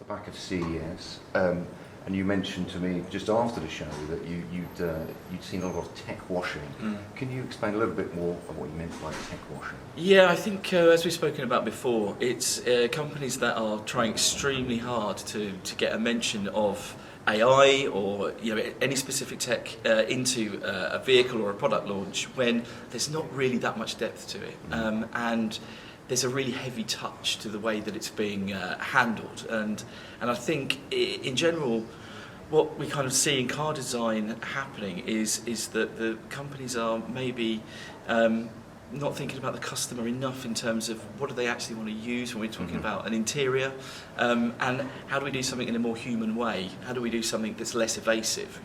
the back of CES, and you mentioned to me just after the show that you'd seen a lot of tech washing. Can you explain a little bit more of what you meant by tech washing? Yeah, I think as we've spoken about before, it's companies that are trying extremely hard to get a mention of AI or any specific tech into a vehicle or a product launch when there's not really that much depth to it, and there's a really heavy touch to the way that it's being handled, and I think in general what we kind of see in car design happening is that the companies are maybe not thinking about the customer enough in terms of what do they actually want to use when we're talking about an interior, and how do we do something in a more human way? How do we do something that's less evasive?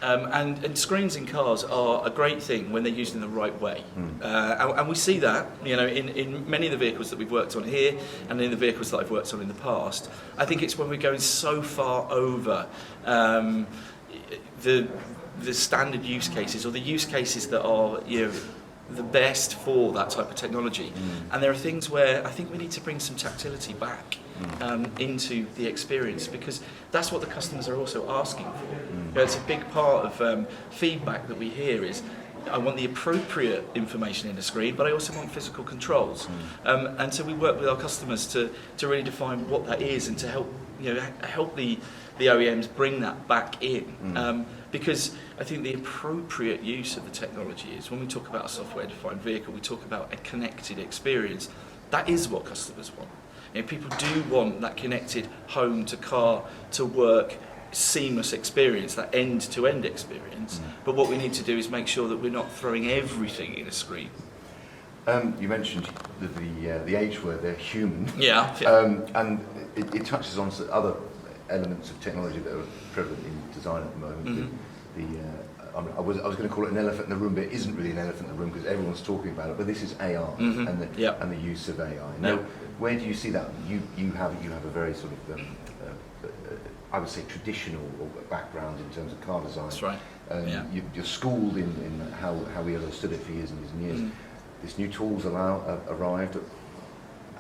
And screens in cars are a great thing when they're used in the right way, and we see that in many of the vehicles that we've worked on here and in the vehicles that I've worked on in the past. I think it's when we're going so far over the standard use cases or the use cases that are the best for that type of technology. And there are things where I think we need to bring some tactility back into the experience, because that's what the customers are also asking for. It's a big part of feedback that we hear is, I want the appropriate information in the screen, but I also want physical controls. And so we work with our customers to really define what that is and to help the OEMs bring that back in. Because I think the appropriate use of the technology is, when we talk about a software-defined vehicle, we talk about a connected experience. That is what customers want. People do want that connected home to car to work seamless experience, that end-to-end experience. But what we need to do is make sure that we're not throwing everything in a screen. You mentioned the H word there, human. Yeah. And it touches on other elements of technology that are prevalent in design at the moment. I was going to call it an elephant in the room, but it isn't really an elephant in the room because everyone's talking about it. But this is AI and the use of AI. Now, where do you see that? You have a very sort of I would say traditional background in terms of car design. That's right. You're schooled in how we understood it for years and years and years. This new tools arrived.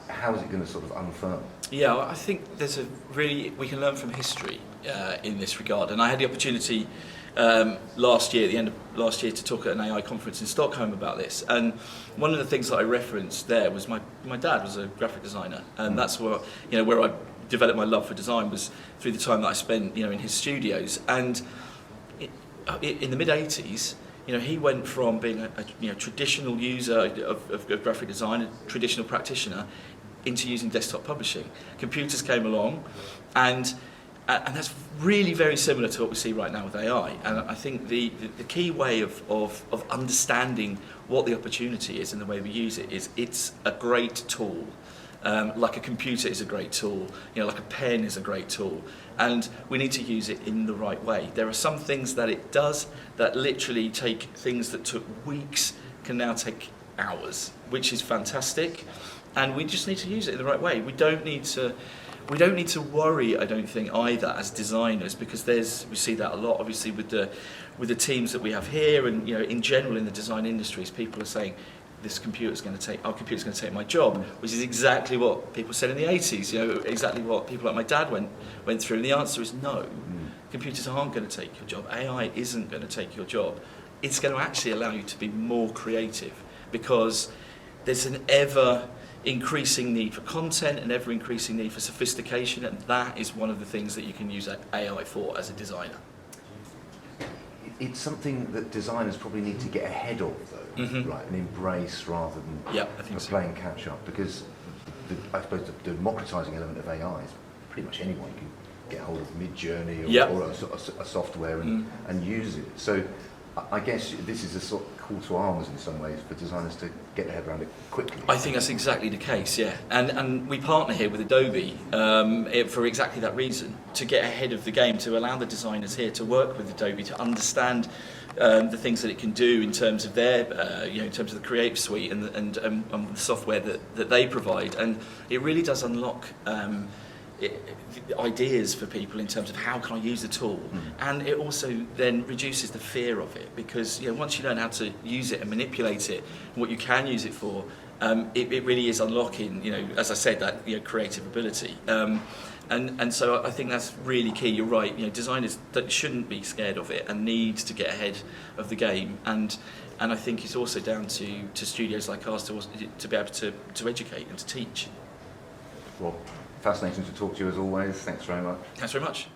How is it going to sort of unfurl? Yeah, I think we can learn from history in this regard. And I had the opportunity last year, at the end of last year, to talk at an AI conference in Stockholm about this. And one of the things that I referenced there was my dad was a graphic designer, and that's where I developed my love for design was through the time that I spent in his studios. And in the mid-80s, he went from being a traditional user of graphic design, a traditional practitioner, into using desktop publishing. Computers came along, and that's really very similar to what we see right now with AI. And I think the key way of understanding what the opportunity is and the way we use it is it's a great tool. Like a computer is a great tool, like a pen is a great tool, and we need to use it in the right way. There are some things that it does that literally take things that took weeks can now take hours, which is fantastic, and we just need to use it in the right way. We don't need to worry, I don't think, either as designers, because we see that a lot, obviously, with the teams that we have here, and in general in the design industries, people are saying, our computer's going to take my job, which is exactly what people said in the 80s, exactly what people like my dad went through. And the answer is no. Computers aren't going to take your job. AI isn't going to take your job. It's going to actually allow you to be more creative, because there's an ever increasing need for content, an ever increasing need for sophistication, and that is one of the things that you can use AI for as a designer. It's something that designers probably need to get ahead of, though, right, and embrace rather than playing catch up, because I suppose the democratizing element of AI is pretty much anyone can get hold of Mid-Journey or a software and use it. So I guess this is a sort of call to arms in some ways for designers to get their head around it quickly. I think that's exactly the case, yeah. And we partner here with Adobe for exactly that reason, to get ahead of the game, to allow the designers here to work with Adobe to understand the things that it can do in terms of their, in terms of the Creative Suite and the software that they provide. And it really does unlock ideas for people in terms of how can I use the tool, and it also then reduces the fear of it, because once you learn how to use it and manipulate it and what you can use it for, it really is unlocking, as I said, that creative ability. And so I think that's really key. You're right. Designers that shouldn't be scared of it and need to get ahead of the game. And I think it's also down to studios like ours to be able to educate and to teach. Well, fascinating to talk to you as always. Thanks very much. Thanks very much.